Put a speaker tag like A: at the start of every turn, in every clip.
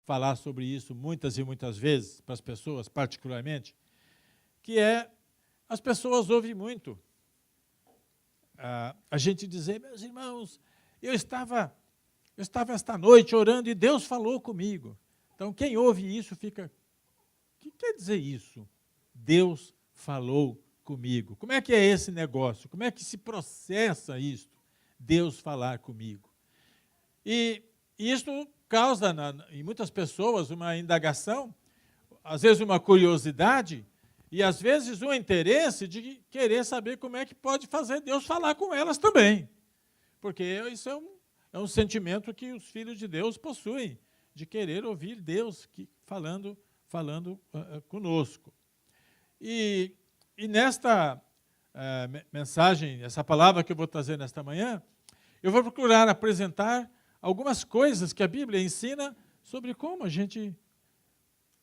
A: falar sobre isso muitas e muitas vezes para as pessoas, particularmente, que é, as pessoas ouvem muito a gente dizer, meus irmãos, eu estava esta noite orando e Deus falou comigo. Então, quem ouve isso fica, o que quer dizer isso? Deus falou comigo. Como é que é esse negócio? Como é que se processa isso? Deus falar comigo. E isso causa em muitas pessoas uma indagação, às vezes uma curiosidade, e às vezes um interesse de querer saber como é que pode fazer Deus falar com elas também. Porque isso é um sentimento que os filhos de Deus possuem, de querer ouvir Deus falando conosco. E nesta mensagem, essa palavra que eu vou trazer nesta manhã, eu vou procurar apresentar algumas coisas que a Bíblia ensina sobre como a gente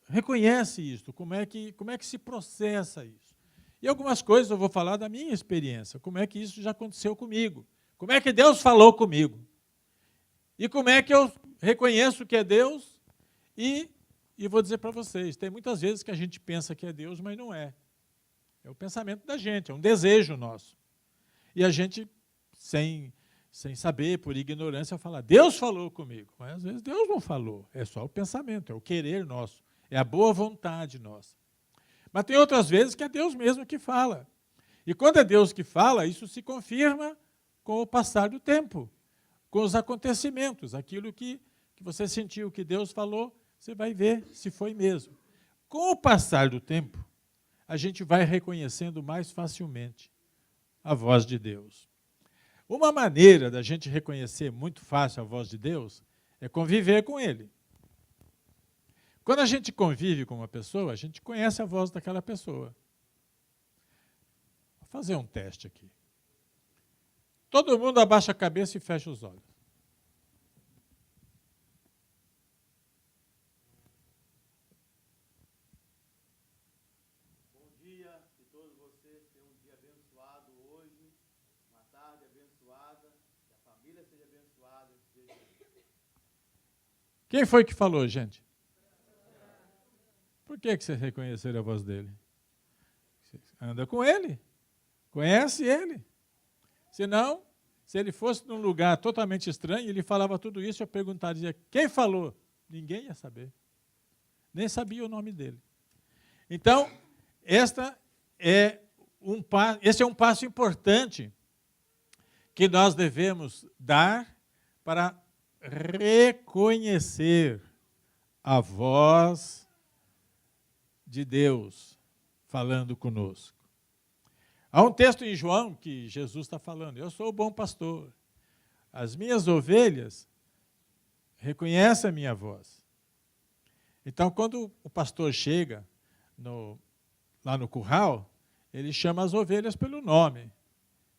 A: reconhece isso, como é que se processa isso. E algumas coisas eu vou falar da minha experiência, como é que isso já aconteceu comigo, como é que Deus falou comigo, e como é que eu reconheço que é Deus, e vou dizer para vocês, tem muitas vezes que a gente pensa que é Deus, mas não é. É o pensamento da gente, é um desejo nosso. E a gente, sem saber, por ignorância, fala, Deus falou comigo. Mas às vezes Deus não falou, é só o pensamento, é o querer nosso, é a boa vontade nossa. Mas tem outras vezes que é Deus mesmo que fala. E quando é Deus que fala, isso se confirma com o passar do tempo, com os acontecimentos, aquilo que você sentiu que Deus falou, você vai ver se foi mesmo. Com o passar do tempo, a gente vai reconhecendo mais facilmente a voz de Deus. Uma maneira da gente reconhecer muito fácil a voz de Deus é conviver com Ele. Quando a gente convive com uma pessoa, a gente conhece a voz daquela pessoa. Vou fazer um teste aqui. Todo mundo abaixa a cabeça e fecha os olhos.
B: Bom dia, que todos vocês tenham um dia abençoado hoje, uma tarde abençoada, que a família seja abençoada.
A: Quem foi que falou, gente? Por que vocês reconheceram a voz dele? Você anda com ele, conhece ele. Senão, se ele fosse num lugar totalmente estranho, ele falava tudo isso, eu perguntaria, quem falou? Ninguém ia saber. Nem sabia o nome dele. Então, esse é um passo importante que nós devemos dar para reconhecer a voz de Deus falando conosco. Há um texto em João que Jesus está falando, eu sou o bom pastor, as minhas ovelhas reconhecem a minha voz. Então, quando o pastor chega lá no curral, ele chama as ovelhas pelo nome.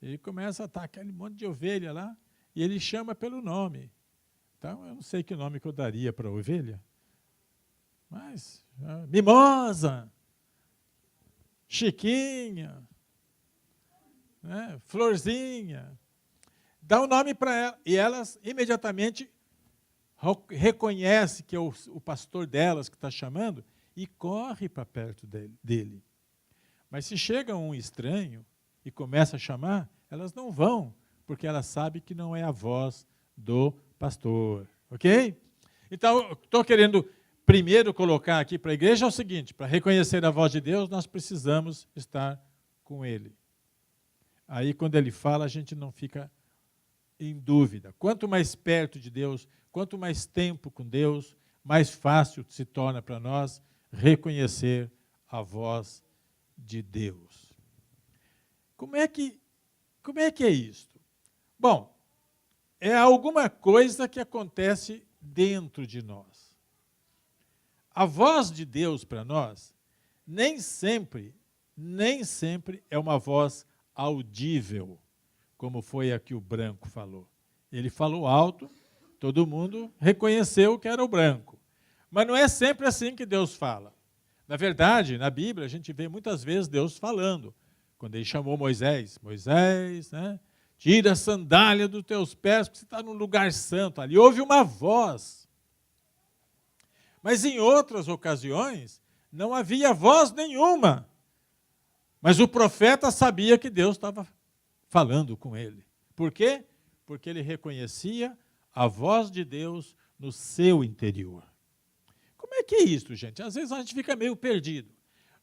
A: Ele começa a estar aquele monte de ovelha lá, e ele chama pelo nome. Então, eu não sei que nome que eu daria para a ovelha, mas Mimosa, Chiquinha, né, Florzinha, dá um nome para ela, e elas imediatamente reconhecem que é o pastor delas que está chamando e corre para perto dele. Mas se chega um estranho e começa a chamar, elas não vão, porque elas sabem que não é a voz do pastor. Ok? Então, estou querendo primeiro colocar aqui para a igreja é o seguinte, para reconhecer a voz de Deus, nós precisamos estar com Ele. Aí, quando Ele fala, a gente não fica em dúvida. Quanto mais perto de Deus, quanto mais tempo com Deus, mais fácil se torna para nós reconhecer a voz de Deus. Como é que é isto? Bom, é alguma coisa que acontece dentro de nós. A voz de Deus para nós nem sempre é uma voz audível, como foi a que o branco falou. Ele falou alto, todo mundo reconheceu que era o branco. Mas não é sempre assim que Deus fala. Na verdade, na Bíblia, a gente vê muitas vezes Deus falando. Quando ele chamou Moisés, né, tira a sandália dos teus pés, porque você está num lugar santo. Ali houve uma voz. Mas em outras ocasiões, não havia voz nenhuma. Mas o profeta sabia que Deus estava falando com ele. Por quê? Porque ele reconhecia a voz de Deus no seu interior. Como é que é isso, gente? Às vezes a gente fica meio perdido.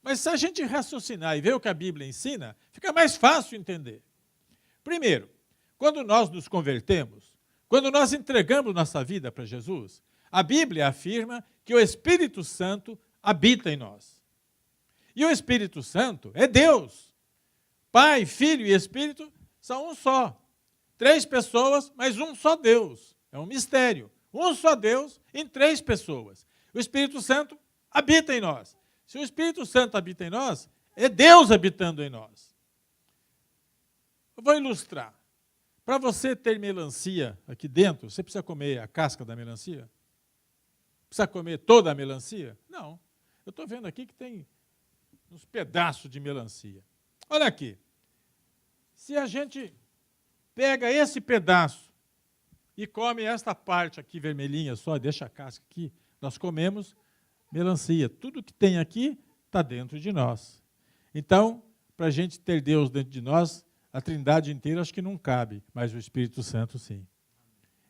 A: Mas se a gente raciocinar e ver o que a Bíblia ensina, fica mais fácil entender. Primeiro, quando nós nos convertemos, quando nós entregamos nossa vida para Jesus, a Bíblia afirma que o Espírito Santo habita em nós. E o Espírito Santo é Deus. Pai, Filho e Espírito são um só. 3 pessoas, mas um só Deus. É um mistério. Um só Deus em 3 pessoas. O Espírito Santo habita em nós. Se o Espírito Santo habita em nós, é Deus habitando em nós. Eu vou ilustrar. Para você ter melancia aqui dentro, você precisa comer a casca da melancia? Precisa comer toda a melancia? Não. Eu estou vendo aqui que tem uns pedaços de melancia. Olha aqui. Se a gente pega esse pedaço e come esta parte aqui vermelhinha só, deixa a casca aqui, nós comemos melancia. Tudo que tem aqui está dentro de nós. Então, para a gente ter Deus dentro de nós, a Trindade inteira acho que não cabe, mas o Espírito Santo sim.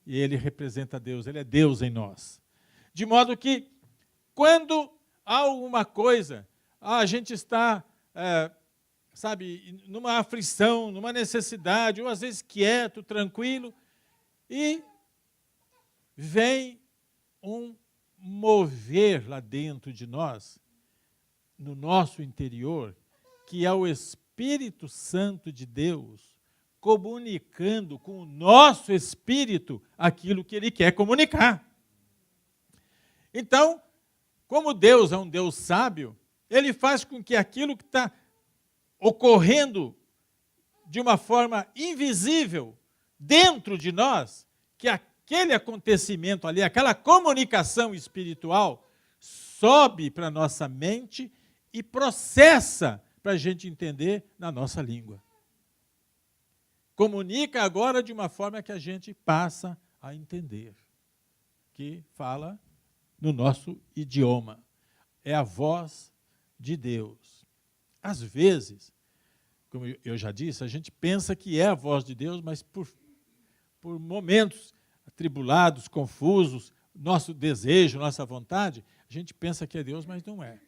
A: E ele representa Deus, ele é Deus em nós. De modo que, quando há alguma coisa, a gente está, numa aflição, numa necessidade, ou às vezes quieto, tranquilo, e vem um mover lá dentro de nós, no nosso interior, que é o Espírito Santo de Deus, comunicando com o nosso espírito aquilo que ele quer comunicar. Então, como Deus é um Deus sábio, ele faz com que aquilo que está ocorrendo de uma forma invisível dentro de nós, que aquele acontecimento ali, aquela comunicação espiritual, sobe para a nossa mente e processa para a gente entender na nossa língua. Comunica agora de uma forma que a gente passa a entender, que fala no nosso idioma. É a voz de Deus. Às vezes, como eu já disse, a gente pensa que é a voz de Deus, mas por momentos atribulados, confusos, nosso desejo, nossa vontade, a gente pensa que é Deus, mas não é.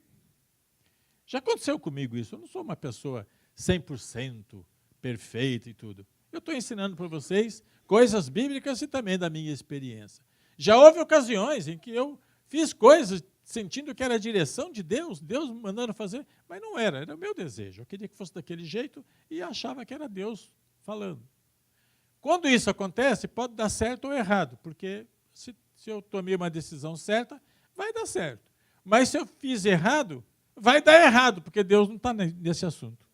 A: Já aconteceu comigo isso. Eu não sou uma pessoa 100% perfeita e tudo. Eu estou ensinando para vocês coisas bíblicas e também da minha experiência. Já houve ocasiões em que eu fiz coisas sentindo que era a direção de Deus, Deus me mandando fazer, mas não era, era o meu desejo. Eu queria que fosse daquele jeito e achava que era Deus falando. Quando isso acontece, pode dar certo ou errado, porque se eu tomei uma decisão certa, vai dar certo. Mas se eu fiz errado, vai dar errado, porque Deus não está nesse assunto.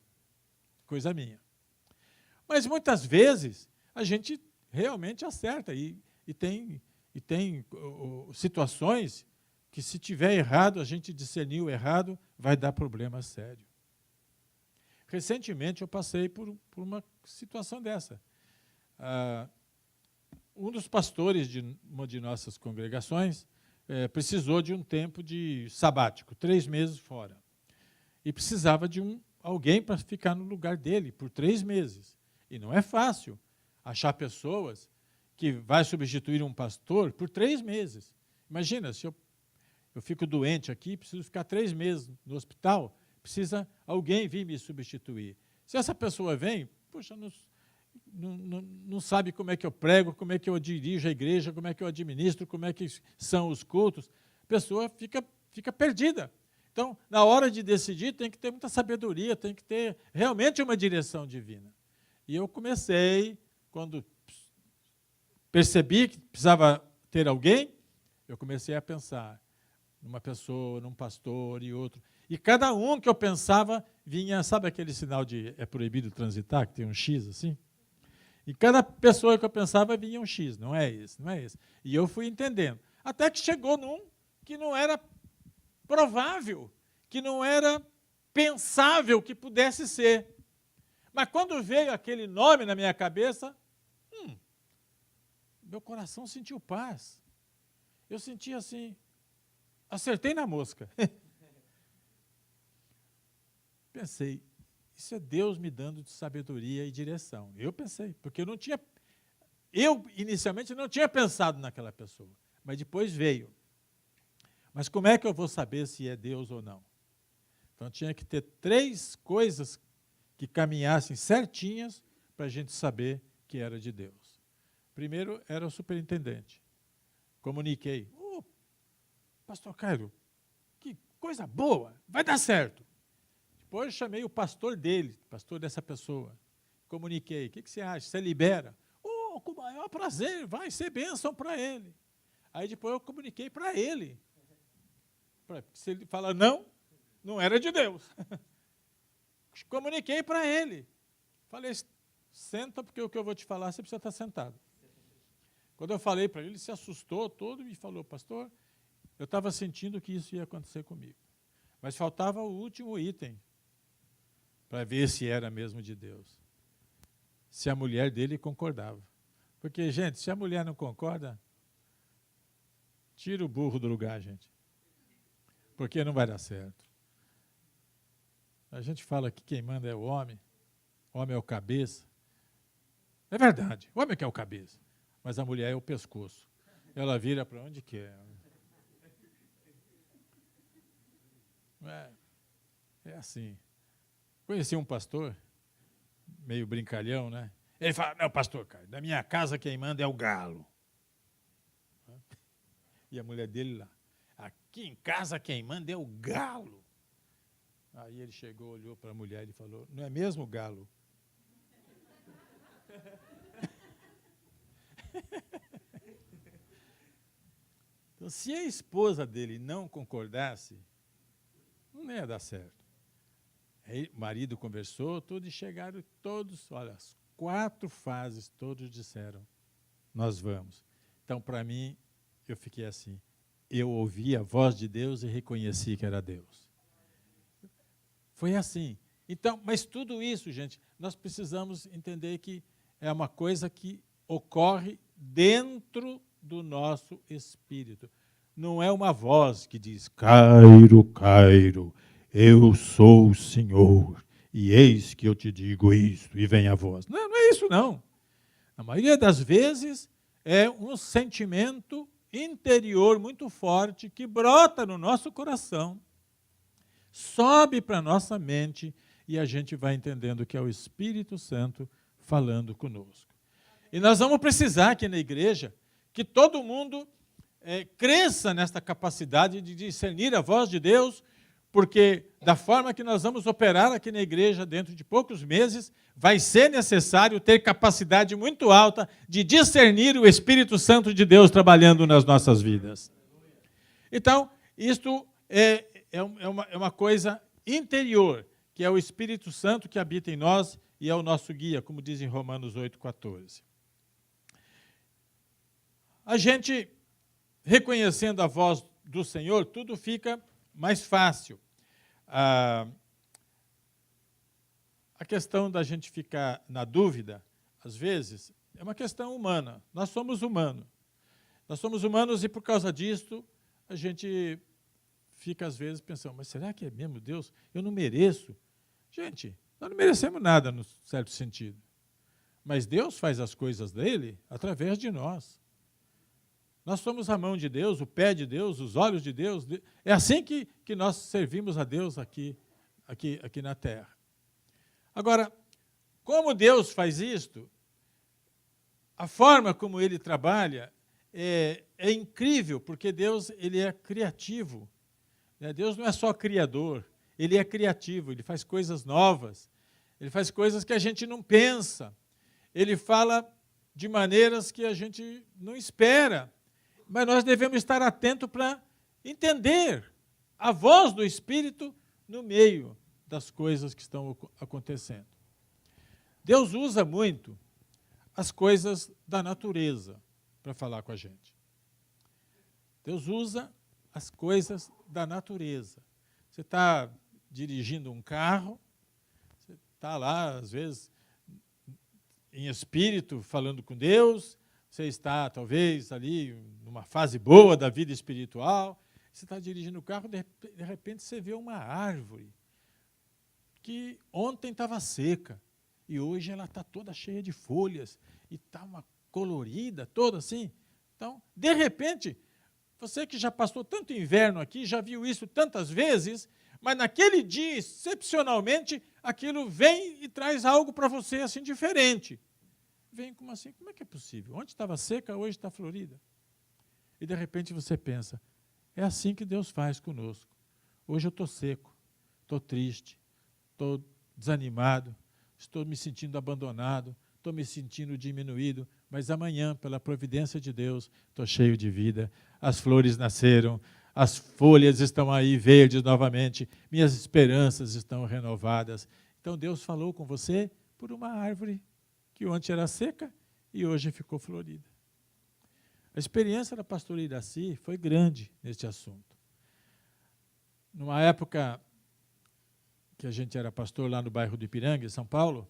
A: Coisa minha. Mas muitas vezes a gente realmente acerta e tem situações que, se tiver errado, a gente discernir o errado, vai dar problema sério. Recentemente eu passei por uma situação dessa. Um dos pastores de uma de nossas congregações precisou de um tempo de sabático, 3 meses fora. E precisava de alguém para ficar no lugar dele por 3 meses. E não é fácil achar pessoas que vai substituir um pastor por 3 meses. Imagina, se eu fico doente aqui, preciso ficar 3 meses no hospital, precisa alguém vir me substituir. Se essa pessoa vem, poxa, não sabe como é que eu prego, como é que eu dirijo a igreja, como é que eu administro, como é que são os cultos, a pessoa fica perdida. Então, na hora de decidir, tem que ter muita sabedoria, tem que ter realmente uma direção divina. E eu comecei, quando percebi que precisava ter alguém, eu comecei a pensar numa pessoa, num pastor e outro. E cada um que eu pensava vinha, sabe aquele sinal de é proibido transitar, que tem um X assim? E cada pessoa que eu pensava vinha um X, não é esse, não é esse. E eu fui entendendo. Até que chegou num que não era provável, que não era pensável que pudesse ser. Mas quando veio aquele nome na minha cabeça, meu coração sentiu paz. Eu senti assim, acertei na mosca. Pensei, isso é Deus me dando de sabedoria e direção. Eu pensei, porque eu inicialmente não tinha pensado naquela pessoa, mas depois veio. Mas como é que eu vou saber se é Deus ou não? Então tinha que ter 3 coisas que caminhassem certinhas para a gente saber que era de Deus. Primeiro era o superintendente. Comuniquei. Pastor Cairo, que coisa boa, vai dar certo. Depois chamei o pastor dele, pastor dessa pessoa. Comuniquei. O que você acha? Você libera? Com o maior prazer, vai ser bênção para ele. Aí depois eu comuniquei para ele. Se ele falar não, não era de Deus. Comuniquei para ele. Falei, senta, porque o que eu vou te falar, você precisa estar sentado. Quando eu falei para ele, ele se assustou todo e falou, pastor, eu estava sentindo que isso ia acontecer comigo. Mas faltava o último item, para ver se era mesmo de Deus. Se a mulher dele concordava. Porque, gente, se a mulher não concorda, tira o burro do lugar, gente. Porque não vai dar certo. A gente fala que quem manda é o homem é o cabeça. É verdade, o homem que é o cabeça, mas a mulher é o pescoço. Ela vira para onde quer. É assim. Conheci um pastor, meio brincalhão, né? Ele fala, não, pastor, cara, da minha casa quem manda é o galo. E a mulher dele lá, aqui em casa quem manda é o galo. Aí ele chegou, olhou para a mulher e falou, não é mesmo galo? Então, se a esposa dele não concordasse, não ia dar certo. Aí o marido conversou, tudo, e chegaram todos, olha, as 4 fases, todos disseram, nós vamos. Então, para mim, eu fiquei assim, eu ouvi a voz de Deus e reconheci que era Deus. Foi assim. Então, mas tudo isso, gente, nós precisamos entender que é uma coisa que ocorre dentro do nosso espírito. Não é uma voz que diz, Cairo, Cairo, eu sou o Senhor, e eis que eu te digo isto, e vem a voz. Não, não é isso, não. A maioria das vezes é um sentimento interior muito forte que brota no nosso coração, sobe para a nossa mente, e a gente vai entendendo que é o Espírito Santo falando conosco. E nós vamos precisar aqui na igreja que todo mundo cresça nesta capacidade de discernir a voz de Deus, porque da forma que nós vamos operar aqui na igreja dentro de poucos meses, vai ser necessário ter capacidade muito alta de discernir o Espírito Santo de Deus trabalhando nas nossas vidas. Então, isto é uma coisa interior, que é o Espírito Santo que habita em nós e é o nosso guia, como diz em Romanos 8,14. A gente, reconhecendo a voz do Senhor, tudo fica mais fácil. A questão da gente ficar na dúvida, às vezes, é uma questão humana. Nós somos humanos. Nós somos humanos e, por causa disso, a gente fica, às vezes, pensando, mas será que é mesmo Deus? Eu não mereço. Gente, nós não merecemos nada, no certo sentido. Mas Deus faz as coisas dele através de nós. Nós somos a mão de Deus, o pé de Deus, os olhos de Deus. É assim que nós servimos a Deus aqui na terra. Agora, como Deus faz isto, a forma como Ele trabalha é incrível, porque Deus ele é criativo. Deus não é só criador, Ele é criativo, Ele faz coisas novas, Ele faz coisas que a gente não pensa, Ele fala de maneiras que a gente não espera. Mas nós devemos estar atentos para entender a voz do Espírito no meio das coisas que estão acontecendo. Deus usa muito as coisas da natureza para falar com a gente. Deus usa as coisas da natureza. Você está dirigindo um carro, você está lá, às vezes, em espírito, falando com Deus, você está, talvez, ali, numa fase boa da vida espiritual, Você está dirigindo o carro, de repente você vê uma árvore que ontem estava seca e hoje ela está toda cheia de folhas e está uma colorida, toda assim. Então, de repente, você que já passou tanto inverno aqui, já viu isso tantas vezes, mas naquele dia, excepcionalmente, aquilo vem e traz algo para você assim diferente. Vem como assim? Como é que é possível? Onde estava seca, hoje está florida. E de repente você pensa, é assim que Deus faz conosco. Hoje eu estou seco, estou triste, estou desanimado, estou me sentindo abandonado, estou me sentindo diminuído, mas amanhã, pela providência de Deus, estou cheio de vida, as flores nasceram, as folhas estão aí verdes novamente, minhas esperanças estão renovadas. Então Deus falou com você por uma árvore que ontem era seca e hoje ficou florida. A experiência da pastora Iraci foi grande neste assunto. Numa época que a gente era pastor lá no bairro do Ipiranga, em São Paulo,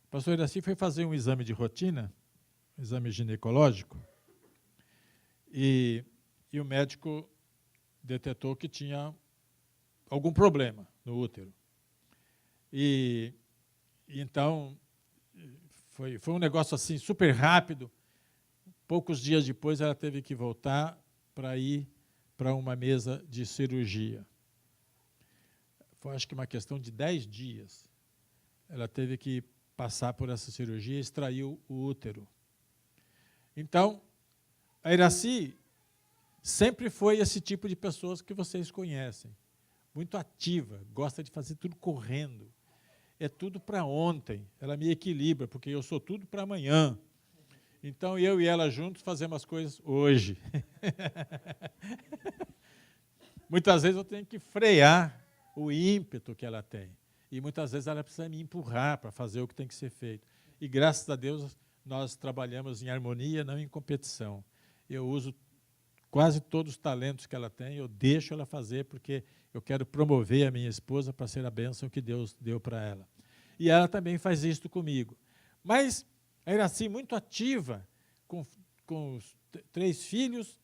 A: o pastor Iraci foi fazer um exame de rotina, um exame ginecológico, e o médico detetou que tinha algum problema no útero. E então, foi um negócio assim super rápido. Poucos dias depois, ela teve que voltar para ir para uma mesa de cirurgia. Foi, acho que, uma questão de 10 dias. Ela teve que passar por essa cirurgia e extraiu o útero. Então, a Iraci sempre foi esse tipo de pessoas que vocês conhecem. Muito ativa, gosta de fazer tudo correndo. É tudo para ontem. Ela me equilibra, porque eu sou tudo para amanhã. Então, eu e ela juntos fazemos as coisas hoje. Muitas vezes eu tenho que frear o ímpeto que ela tem. E muitas vezes ela precisa me empurrar para fazer o que tem que ser feito. E, graças a Deus, nós trabalhamos em harmonia, não em competição. Eu uso quase todos os talentos que ela tem, eu deixo ela fazer, porque eu quero promover a minha esposa para ser a bênção que Deus deu para ela. E ela também faz isso comigo. Mas a Iraci, muito ativa, com os 3 filhos,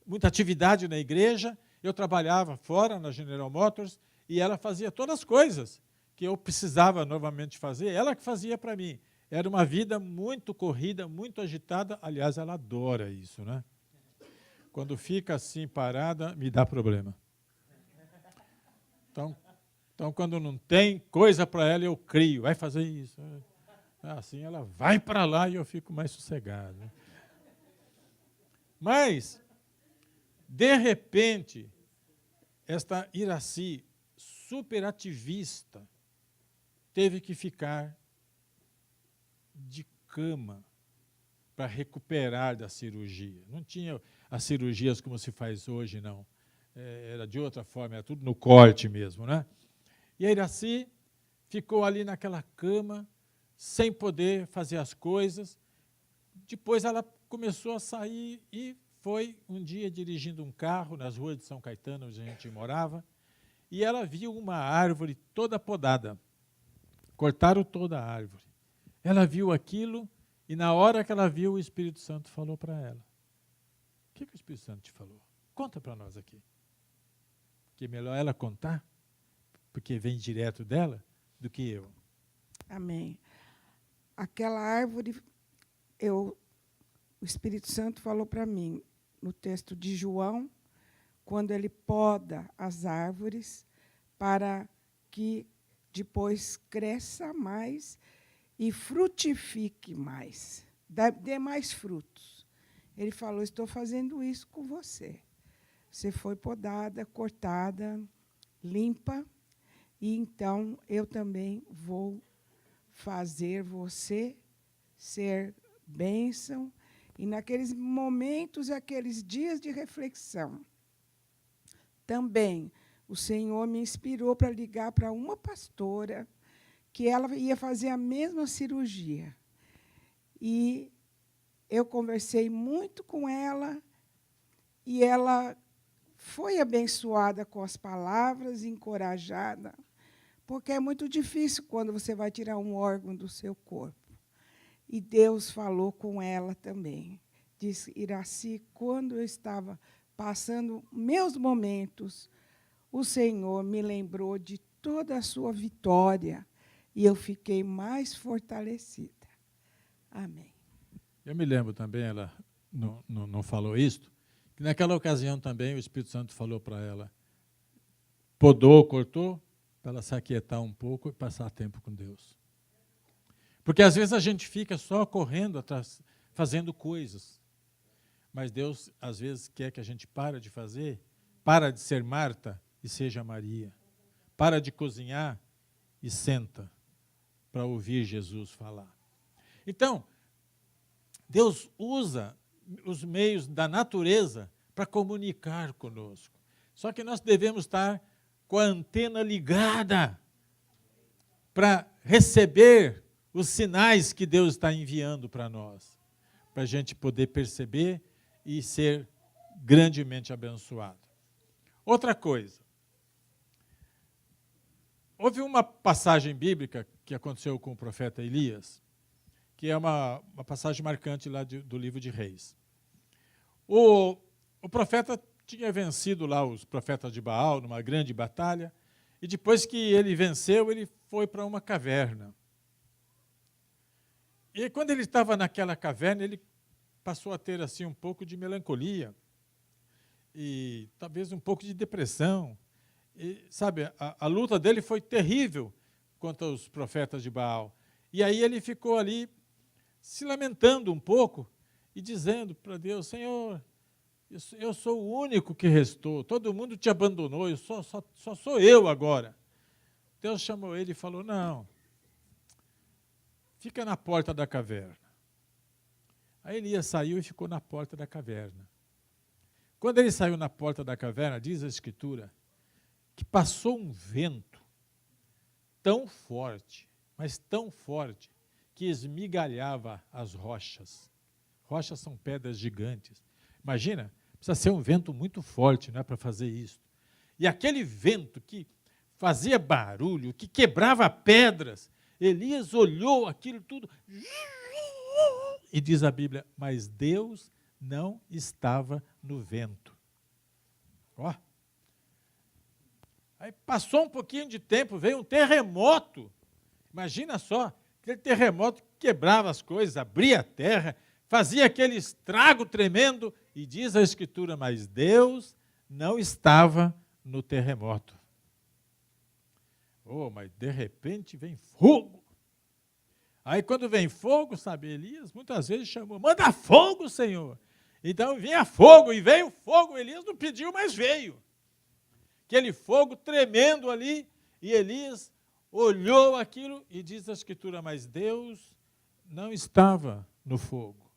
A: muita atividade na igreja. Eu trabalhava fora, na General Motors, e ela fazia todas as coisas que eu precisava novamente fazer, ela que fazia para mim. Era uma vida muito corrida, muito agitada. Aliás, ela adora isso, né? Quando fica assim parada, me dá problema. Então, quando não tem coisa para ela, eu crio. Vai fazer isso. Assim, ela vai para lá e eu fico mais sossegado. Mas, de repente, esta Iraci, superativista, teve que ficar de cama para recuperar da cirurgia. Não tinha as cirurgias como se faz hoje, não. Era de outra forma, era tudo no corte mesmo, né? E a Iraci ficou ali naquela cama, sem poder fazer as coisas. Depois ela começou a sair e foi um dia dirigindo um carro nas ruas de São Caetano, onde a gente morava, e ela viu uma árvore toda podada. Cortaram toda a árvore. Ela viu aquilo e, na hora que ela viu, o Espírito Santo falou para ela. O que o Espírito Santo te falou? Conta para nós aqui. Que é melhor ela contar, porque vem direto dela, do que eu.
C: Amém. Aquela árvore, o Espírito Santo falou para mim, no texto de João, quando ele poda as árvores para que depois cresça mais e frutifique mais, dê mais frutos. Ele falou, estou fazendo isso com você. Você foi podada, cortada, limpa, e então eu também vou fazer você ser bênção. E naqueles momentos, aqueles dias de reflexão, também o Senhor me inspirou para ligar para uma pastora que ela ia fazer a mesma cirurgia. E eu conversei muito com ela, e ela foi abençoada com as palavras, encorajada, porque é muito difícil quando você vai tirar um órgão do seu corpo. E Deus falou com ela também. Disse, Iraci, quando eu estava passando meus momentos, o Senhor me lembrou de toda a sua vitória e eu fiquei mais fortalecida. Amém.
A: Eu me lembro também, ela não falou isto, que naquela ocasião também o Espírito Santo falou para ela, podou, cortou, para ela se aquietar um pouco e passar tempo com Deus. Porque às vezes a gente fica só correndo atrás, fazendo coisas. Mas Deus, às vezes, quer que a gente pare de fazer, para de ser Marta e seja Maria. Para de cozinhar e senta para ouvir Jesus falar. Então, Deus usa os meios da natureza para comunicar conosco. Só que nós devemos estar com a antena ligada para receber os sinais que Deus está enviando para nós, para a gente poder perceber e ser grandemente abençoado. Outra coisa, houve uma passagem bíblica que aconteceu com o profeta Elias, que é uma passagem marcante lá do livro de Reis. O profeta tinha vencido lá os profetas de Baal numa grande batalha, e depois que ele venceu, ele foi para uma caverna. E quando ele estava naquela caverna, ele passou a ter assim um pouco de melancolia e talvez um pouco de depressão. E, sabe, a luta dele foi terrível contra os profetas de Baal. E aí ele ficou ali se lamentando um pouco e dizendo para Deus, Senhor, eu sou o único que restou, todo mundo te abandonou, só sou eu agora. Deus chamou ele e falou, não, fica na porta da caverna. Aí Elias saiu e ficou na porta da caverna. Quando ele saiu na porta da caverna, diz a Escritura, que passou um vento tão forte, mas tão forte, que esmigalhava as rochas. Rochas são pedras gigantes. Imagina, precisa ser um vento muito forte, né, para fazer isso. E aquele vento que fazia barulho, que quebrava pedras, Elias olhou aquilo tudo, e diz a Bíblia, mas Deus não estava no vento. Ó. Aí passou um pouquinho de tempo, veio um terremoto. Imagina só, aquele terremoto que quebrava as coisas, abria a terra, fazia aquele estrago tremendo, e diz a Escritura, mas Deus não estava no terremoto. Oh, mas de repente vem fogo. Aí quando vem fogo, sabe, Elias muitas vezes chamou, manda fogo, Senhor. Então vinha fogo, e veio fogo, Elias não pediu, mas veio. Aquele fogo tremendo ali, e Elias olhou aquilo e diz a Escritura, mas Deus não estava no fogo.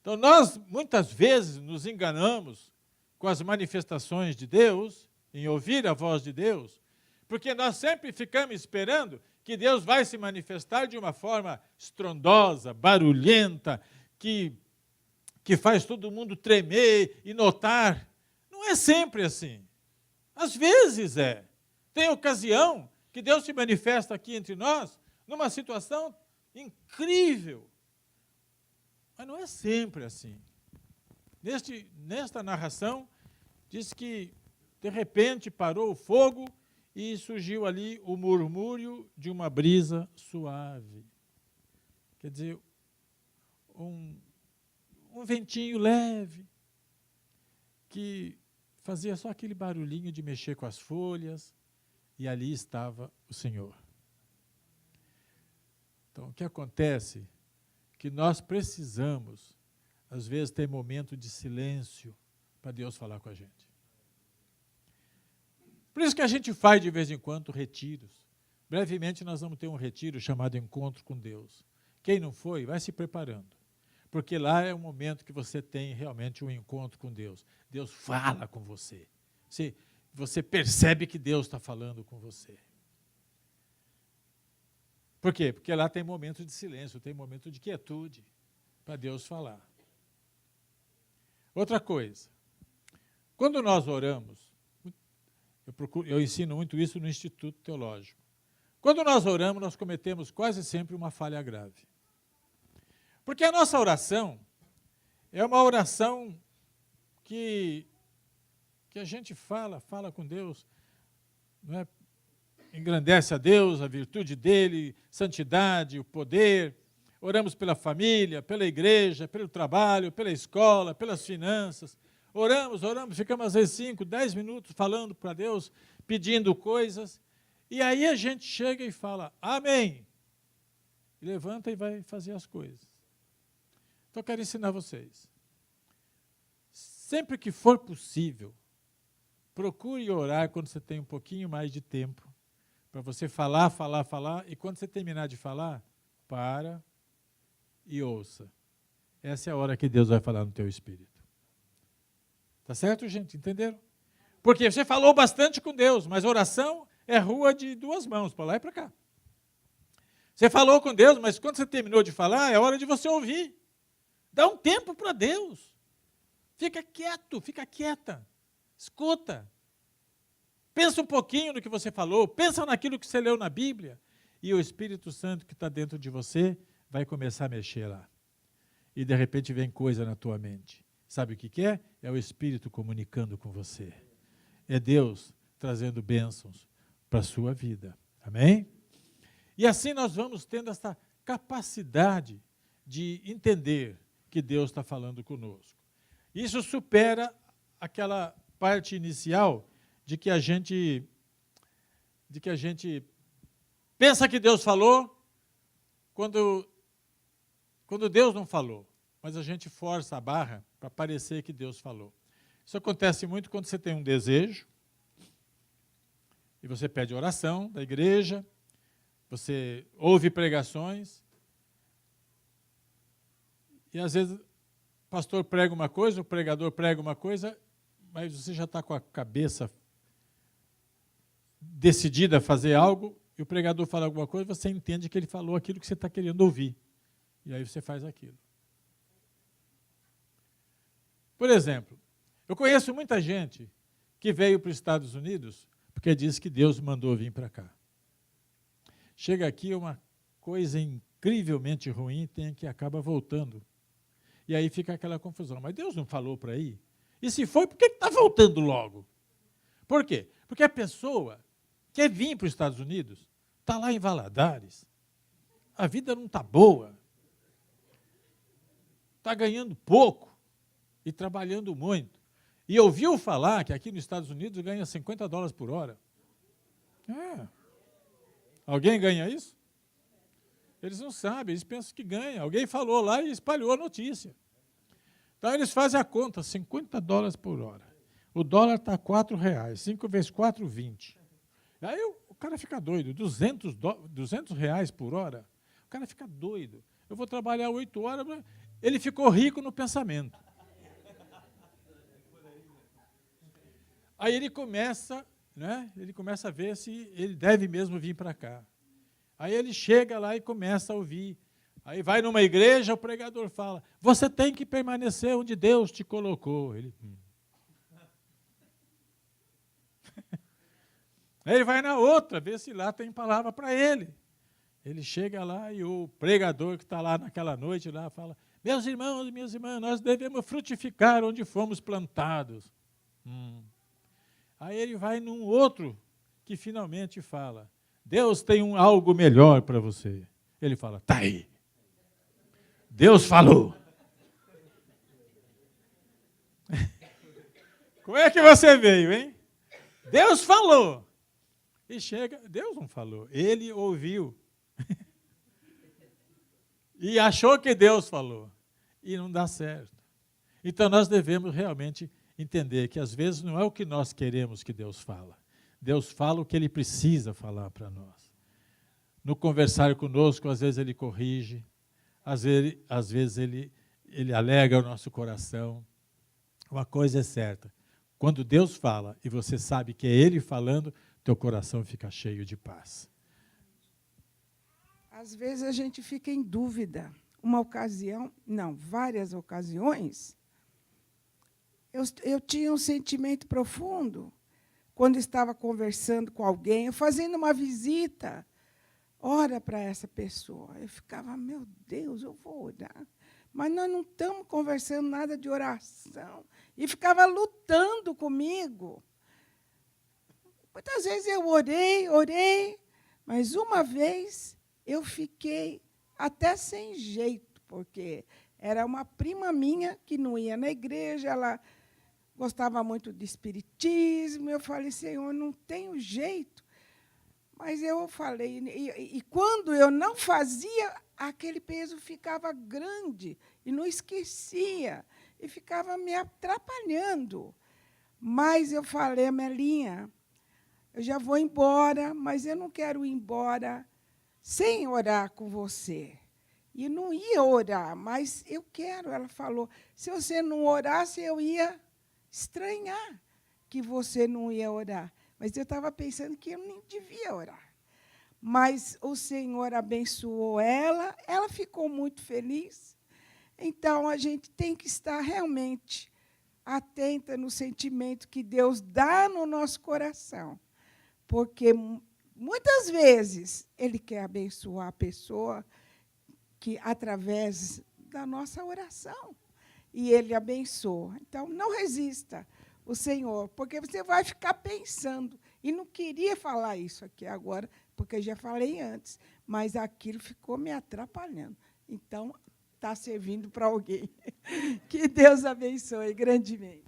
A: Então nós muitas vezes nos enganamos com as manifestações de Deus, em ouvir a voz de Deus, porque nós sempre ficamos esperando que Deus vai se manifestar de uma forma estrondosa, barulhenta, que faz todo mundo tremer e notar. Não é sempre assim. Às vezes é. Tem ocasião que Deus se manifesta aqui entre nós numa situação incrível. Mas não é sempre assim. Nesta narração, diz que de repente parou o fogo e surgiu ali o murmúrio de uma brisa suave. Quer dizer, um ventinho leve, que fazia só aquele barulhinho de mexer com as folhas, e ali estava o Senhor. Então, o que acontece? Que nós precisamos, às vezes, ter momento de silêncio para Deus falar com a gente. Por isso que a gente faz, de vez em quando, retiros. Brevemente, nós vamos ter um retiro chamado Encontro com Deus. Quem não foi, vai se preparando. Porque lá é o momento que você tem realmente um encontro com Deus. Deus fala com você. Você percebe que Deus está falando com você. Por quê? Porque lá tem momento de silêncio, tem momento de quietude para Deus falar. Outra coisa, quando nós oramos, eu ensino muito isso no Instituto Teológico. Quando nós oramos, nós cometemos quase sempre uma falha grave. Porque a nossa oração é uma oração que a gente fala com Deus, não é? Engrandece a Deus, a virtude dele, santidade, o poder. Oramos pela família, pela igreja, pelo trabalho, pela escola, pelas finanças. Oramos, ficamos às vezes 5, 10 minutos falando para Deus, pedindo coisas. E aí a gente chega e fala, amém. E levanta e vai fazer as coisas. Então eu quero ensinar vocês. Sempre que for possível, procure orar quando você tem um pouquinho mais de tempo, para você falar, e quando você terminar de falar, para e ouça. Essa é a hora que Deus vai falar no teu espírito. Tá certo, gente? Entenderam? Porque você falou bastante com Deus, mas oração é rua de duas mãos, para lá e para cá. Você falou com Deus, mas quando você terminou de falar, é hora de você ouvir. Dá um tempo para Deus. Fica quieto, fica quieta. Escuta. Pensa um pouquinho no que você falou, pensa naquilo que você leu na Bíblia, e o Espírito Santo que está dentro de você vai começar a mexer lá. E de repente vem coisa na tua mente. Sabe o que é? É o Espírito comunicando com você. É Deus trazendo bênçãos para a sua vida. Amém? E assim nós vamos tendo essa capacidade de entender que Deus está falando conosco. Isso supera aquela parte inicial de que a gente pensa que Deus falou quando Deus não falou, mas a gente força a barra para parecer que Deus falou. Isso acontece muito quando você tem um desejo e você pede oração da igreja, você ouve pregações e às vezes o pastor prega uma coisa, o pregador prega uma coisa, mas você já está com a cabeça decidida a fazer algo, e o pregador fala alguma coisa, você entende que ele falou aquilo que você está querendo ouvir. E aí você faz aquilo. Por exemplo, eu conheço muita gente que veio para os Estados Unidos porque diz que Deus mandou vir para cá. Chega aqui é uma coisa incrivelmente ruim, tem que acaba voltando. E aí fica aquela confusão. Mas Deus não falou para ir? E se foi, por que está voltando logo? Por quê? Porque a pessoa quer vir para os Estados Unidos, está lá em Valadares, a vida não está boa, está ganhando pouco e trabalhando muito. E ouviu falar que aqui nos Estados Unidos ganha $50 por hora. É. Alguém ganha isso? Eles não sabem, eles pensam que ganha. Alguém falou lá e espalhou a notícia. Então, eles fazem a conta, $50 por hora. O dólar está R$4, 5 vezes 4, 20. Aí o cara fica doido, R$200 por hora. O cara fica doido. Eu vou trabalhar 8 horas, ele ficou rico no pensamento. Aí ele começa, né? Ele começa a ver se ele deve mesmo vir para cá. Aí ele chega lá e começa a ouvir. Aí vai numa igreja, o pregador fala, você tem que permanecer onde Deus te colocou. Ele, Aí ele vai na outra, ver se lá tem palavra para ele. Ele chega lá e o pregador que está lá naquela noite lá fala, meus irmãos e minhas irmãs, nós devemos frutificar onde fomos plantados. Aí ele vai num outro que finalmente fala, Deus tem algo melhor para você. Ele fala, tá aí. Deus falou. Como é que você veio, hein? Deus falou. E chega, Deus não falou, ele ouviu. E achou que Deus falou. E não dá certo. Então nós devemos realmente entender que às vezes não é o que nós queremos que Deus fala. Deus fala o que Ele precisa falar para nós. No conversar conosco, às vezes Ele corrige, às vezes ele alegra o nosso coração. Uma coisa é certa, quando Deus fala e você sabe que é Ele falando, teu coração fica cheio de paz.
C: Às vezes a gente fica em dúvida. Várias ocasiões, eu tinha um sentimento profundo quando estava conversando com alguém, fazendo uma visita. Ora para essa pessoa. Eu ficava, meu Deus, eu vou orar. mas nós não estamos conversando nada de oração. E ficava lutando comigo. Muitas vezes eu orei, mas uma vez eu fiquei até sem jeito, porque era uma prima minha que não ia na igreja, ela gostava muito de espiritismo. Eu falei, Senhor, não tenho jeito. Mas eu falei, e quando eu não fazia, aquele peso ficava grande e não esquecia, e ficava me atrapalhando. Mas eu falei, Melinha, eu já vou embora, mas eu não quero ir embora sem orar com você. E não ia orar, mas eu quero. Ela falou, se você não orasse, eu ia estranhar que você não ia orar. Mas eu estava pensando que eu nem devia orar. Mas o Senhor abençoou ela, ela ficou muito feliz. Então, a gente tem que estar realmente atenta no sentimento que Deus dá no nosso coração. Porque, muitas vezes, Ele quer abençoar a pessoa que, através da nossa oração. E Ele abençoa. Então, não resista o Senhor, porque você vai ficar pensando. E não queria falar isso aqui agora, porque eu já falei antes, mas aquilo ficou me atrapalhando. Então, está servindo para alguém. Que Deus abençoe grandemente.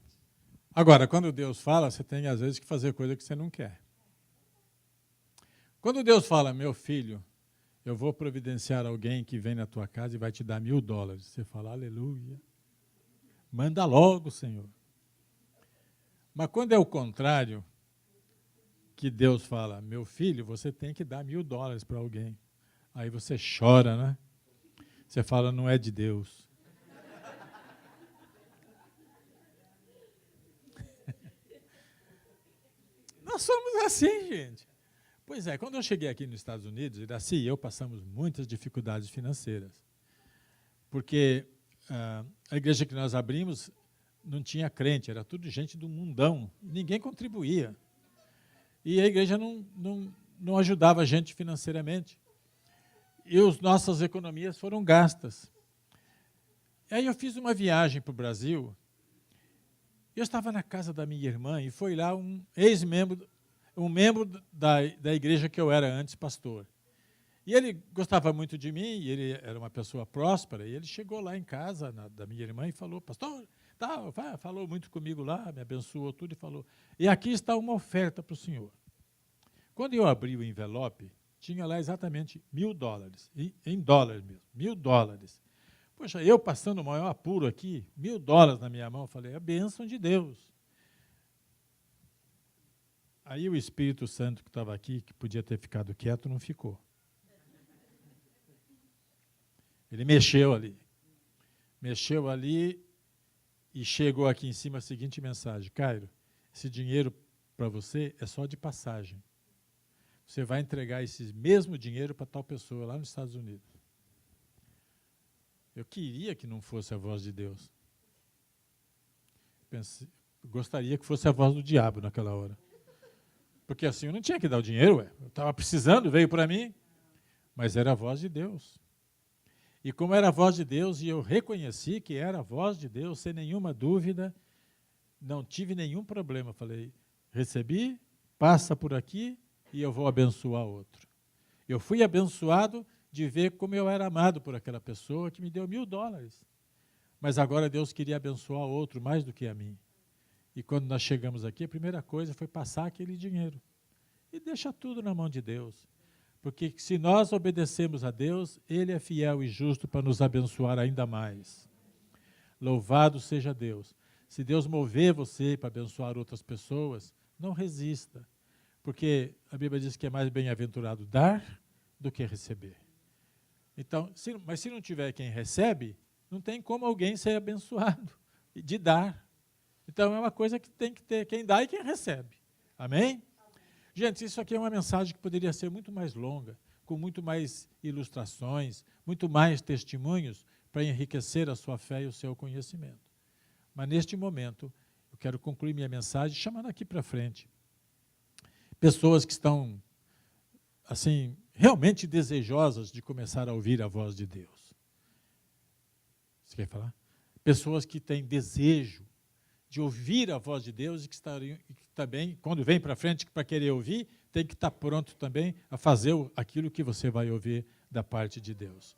A: Agora, quando Deus fala, você tem, às vezes, que fazer coisa que você não quer. Quando Deus fala, meu filho, eu vou providenciar alguém que vem na tua casa e vai te dar $1.000. Você fala, aleluia. Manda logo, Senhor. Mas quando é o contrário, que Deus fala, meu filho, você tem que dar $1.000 para alguém. Aí você chora, né? Você fala, não é de Deus. Nós somos assim, gente. Pois é, quando eu cheguei aqui nos Estados Unidos, Iraci e eu passamos muitas dificuldades financeiras. Porque a igreja que nós abrimos não tinha crente, era tudo gente do mundão, ninguém contribuía. E a igreja não ajudava a gente financeiramente. E as nossas economias foram gastas. E aí eu fiz uma viagem para o Brasil, eu estava na casa da minha irmã, e foi lá um ex-membro, um membro da igreja que eu era antes pastor. E ele gostava muito de mim, e ele era uma pessoa próspera, e ele chegou lá em casa da minha irmã e falou, pastor, falou muito comigo lá, me abençoou tudo e falou, e aqui está uma oferta para o senhor. Quando eu abri o envelope, tinha lá exatamente $1.000, em dólares mesmo, $1.000. Poxa, eu passando o maior apuro aqui, $1.000 na minha mão, eu falei, é a bênção de Deus. Aí o Espírito Santo que estava aqui, que podia ter ficado quieto, não ficou. Ele mexeu ali e chegou aqui em cima a seguinte mensagem, Cairo, esse dinheiro para você é só de passagem. Você vai entregar esse mesmo dinheiro para tal pessoa lá nos Estados Unidos. Eu queria que não fosse a voz de Deus. Gostaria que fosse a voz do diabo naquela hora. Porque assim eu não tinha que dar o dinheiro, eu estava precisando, veio para mim, mas era a voz de Deus. E como era a voz de Deus, e eu reconheci que era a voz de Deus, sem nenhuma dúvida, não tive nenhum problema. Falei, recebi, passa por aqui e eu vou abençoar outro. Eu fui abençoado de ver como eu era amado por aquela pessoa que me deu $1.000. Mas agora Deus queria abençoar outro mais do que a mim. E quando nós chegamos aqui, a primeira coisa foi passar aquele dinheiro. E deixa tudo na mão de Deus. Porque se nós obedecemos a Deus, Ele é fiel e justo para nos abençoar ainda mais. Louvado seja Deus. Se Deus mover você para abençoar outras pessoas, não resista. Porque a Bíblia diz que é mais bem-aventurado dar do que receber. Então, mas se não tiver quem recebe, não tem como alguém ser abençoado de dar. Então, é uma coisa que tem que ter quem dá e quem recebe. Amém? Gente, isso aqui é uma mensagem que poderia ser muito mais longa, com muito mais ilustrações, muito mais testemunhos, para enriquecer a sua fé e o seu conhecimento. Mas, neste momento, eu quero concluir minha mensagem chamando aqui para frente pessoas que estão, assim, realmente desejosas de começar a ouvir a voz de Deus. Você quer falar? Pessoas que têm desejo de ouvir a voz de Deus e que também, quando vem para frente para querer ouvir, tem que estar pronto também a fazer aquilo que você vai ouvir da parte de Deus.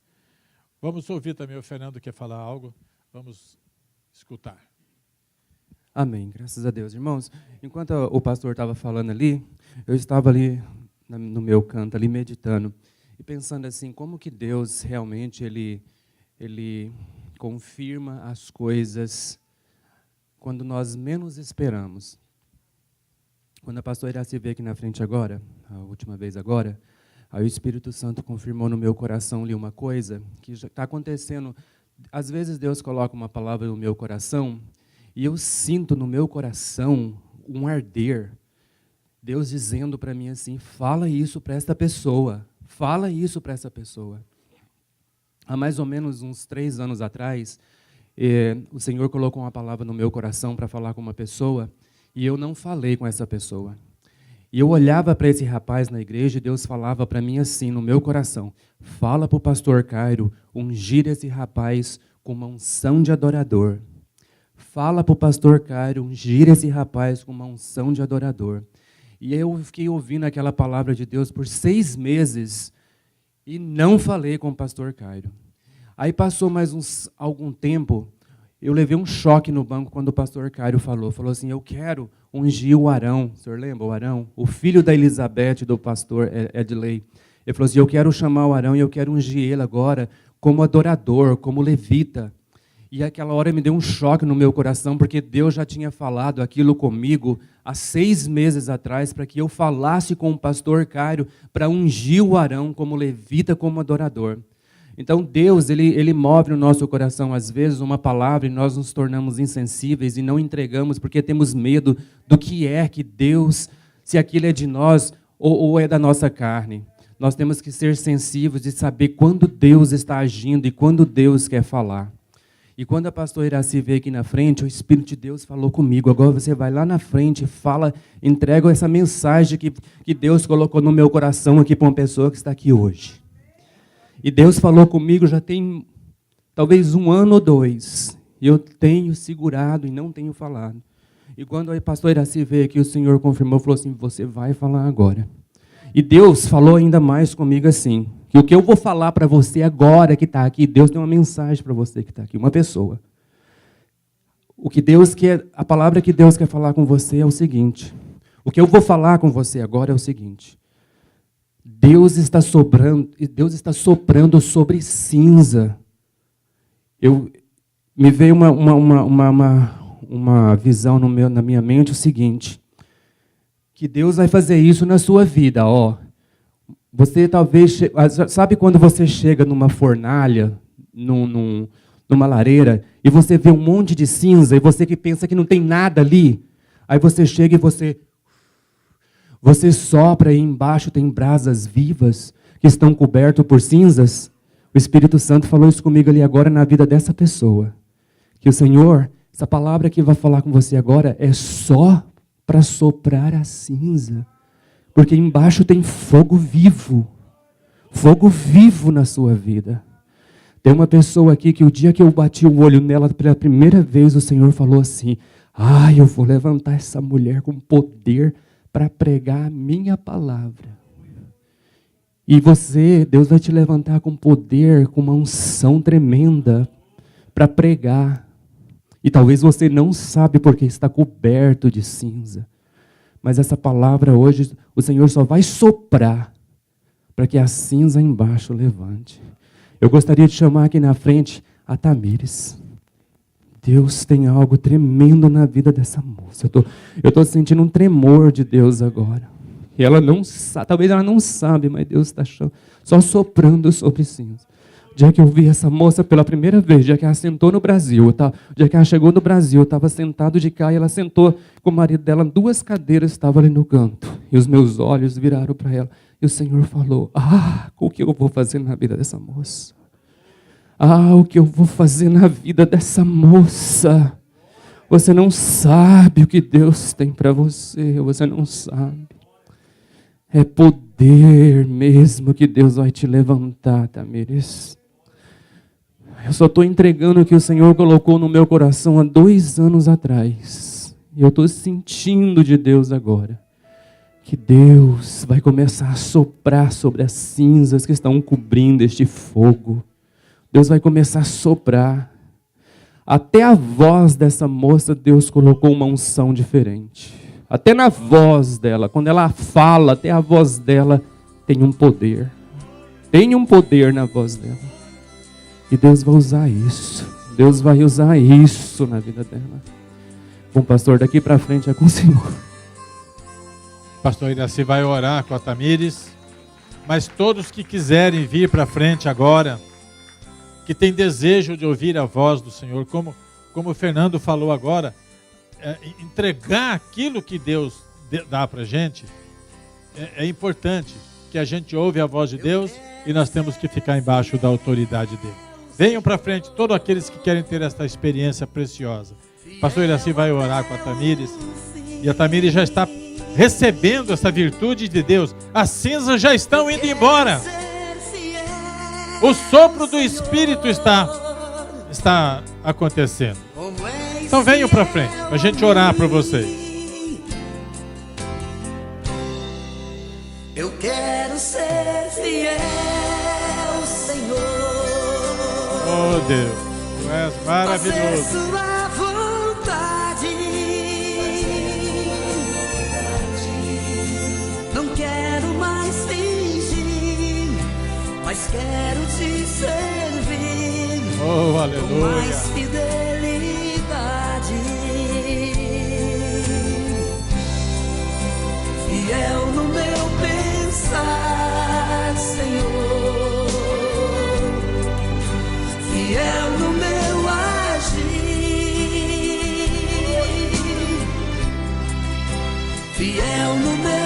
A: Vamos ouvir também, o Fernando quer falar algo, vamos escutar.
D: Amém, graças a Deus. Irmãos, enquanto o pastor estava falando ali, eu estava ali no meu canto, ali meditando, e pensando assim, como que Deus realmente, ele confirma as coisas quando nós menos esperamos. Quando a pastora Iraci veio aqui na frente agora, a última vez agora, aí o Espírito Santo confirmou no meu coração ali uma coisa que já está acontecendo. Às vezes Deus coloca uma palavra no meu coração e eu sinto no meu coração um arder. Deus dizendo para mim assim, fala isso para esta pessoa, fala isso para essa pessoa. Há mais ou menos uns 3 anos atrás, o Senhor colocou uma palavra no meu coração para falar com uma pessoa e eu não falei com essa pessoa. E eu olhava para esse rapaz na igreja e Deus falava para mim assim, no meu coração, fala para o pastor Cairo ungir esse rapaz com uma unção de adorador. Fala para o pastor Cairo ungir esse rapaz com uma unção de adorador. E eu fiquei ouvindo aquela palavra de Deus por 6 meses e não falei com o pastor Cairo. Aí passou mais algum tempo, eu levei um choque no banco quando o pastor Cairo falou assim, eu quero ungir o Arão. O senhor lembra o Arão? O filho da Elizabeth, do pastor Edley. Ele falou assim, eu quero chamar o Arão e eu quero ungir ele agora como adorador, como levita. E aquela hora me deu um choque no meu coração, porque Deus já tinha falado aquilo comigo há 6 meses atrás, para que eu falasse com o pastor Cairo para ungir o Arão como levita, como adorador. Então Deus, ele move no nosso coração às vezes uma palavra e nós nos tornamos insensíveis e não entregamos porque temos medo do que é que Deus, se aquilo é de nós ou é da nossa carne. Nós temos que ser sensíveis e saber quando Deus está agindo e quando Deus quer falar. E quando a pastora Iraci veio aqui na frente, o Espírito de Deus falou comigo. Agora você vai lá na frente e fala, entrega essa mensagem que Deus colocou no meu coração aqui para uma pessoa que está aqui hoje. E Deus falou comigo já tem talvez 1 ano ou 2. E eu tenho segurado e não tenho falado. E quando a pastora Iraci veio aqui, o Senhor confirmou, falou assim, você vai falar agora. E Deus falou ainda mais comigo assim, que o que eu vou falar para você agora que está aqui, Deus tem uma mensagem para você que está aqui, uma pessoa. O que Deus quer, a palavra que Deus quer falar com você é o seguinte, o que eu vou falar com você agora é o seguinte, Deus está soprando sobre cinza. Me veio uma visão na minha mente, o seguinte, que Deus vai fazer isso na sua vida, ó. Você talvez, sabe quando você chega numa fornalha, numa lareira, e você vê um monte de cinza, e você que pensa que não tem nada ali, aí você chega e você sopra e embaixo tem brasas vivas que estão cobertas por cinzas. O Espírito Santo falou isso comigo ali agora na vida dessa pessoa. Que o Senhor, essa palavra que vai falar com você agora é só para soprar a cinza. Porque embaixo tem fogo vivo na sua vida. Tem uma pessoa aqui que o dia que eu bati o olho nela pela primeira vez, o Senhor falou assim, eu vou levantar essa mulher com poder para pregar a minha palavra. E Deus vai te levantar com poder, com uma unção tremenda para pregar. E talvez você não sabe porque está coberto de cinza. Mas essa palavra hoje, o Senhor só vai soprar para que a cinza embaixo levante. Eu gostaria de chamar aqui na frente a Tamires. Deus tem algo tremendo na vida dessa moça. Eu estou sentindo um tremor de Deus agora. E ela não sabe, talvez ela não sabe, mas Deus está só soprando sobre cinza. O dia que eu vi essa moça pela primeira vez, o dia que ela sentou no Brasil, o dia que ela chegou no Brasil, eu estava sentado de cá e ela sentou com o marido dela, 2 cadeiras estavam ali no canto. E os meus olhos viraram para ela. E o Senhor falou, o que eu vou fazer na vida dessa moça? O que eu vou fazer na vida dessa moça? Você não sabe o que Deus tem para você, você não sabe. É poder mesmo que Deus vai te levantar, Tamires. Eu só estou entregando o que o Senhor colocou no meu coração há 2 anos atrás. E eu estou sentindo de Deus agora. Que Deus vai começar a soprar sobre as cinzas que estão cobrindo este fogo. Deus vai começar a soprar. Até a voz dessa moça, Deus colocou uma unção diferente. Até na voz dela, quando ela fala, até a voz dela tem um poder. Tem um poder na voz dela. E Deus vai usar isso. Deus vai usar isso na vida dela. Bom, pastor, daqui para frente é com o Senhor.
A: Pastor Iraci vai orar com a Tamires, mas todos que quiserem vir para frente agora, que tem desejo de ouvir a voz do Senhor, como o Fernando falou agora, entregar aquilo que Deus dá para a gente, é importante que a gente ouve a voz de Deus e nós temos que ficar embaixo da autoridade dele. Venham para frente todos aqueles que querem ter esta experiência preciosa. Pastor Iraci vai orar com a Tamires, e a Tamires já está recebendo essa virtude de Deus. As cinzas já estão indo embora. O sopro do Espírito está acontecendo. Então venham para frente, para a gente orar para vocês.
E: Eu quero ser fiel, Senhor.
A: Oh Deus, Tu és maravilhoso.
E: Fazer sua vontade. Não quero mais fingir, mas quero te servir.
A: Oh,
E: Com
A: aleluia.
E: mais fidelidade. Fiel no meu pensar, Senhor. Fiel no meu agir. Fiel no meu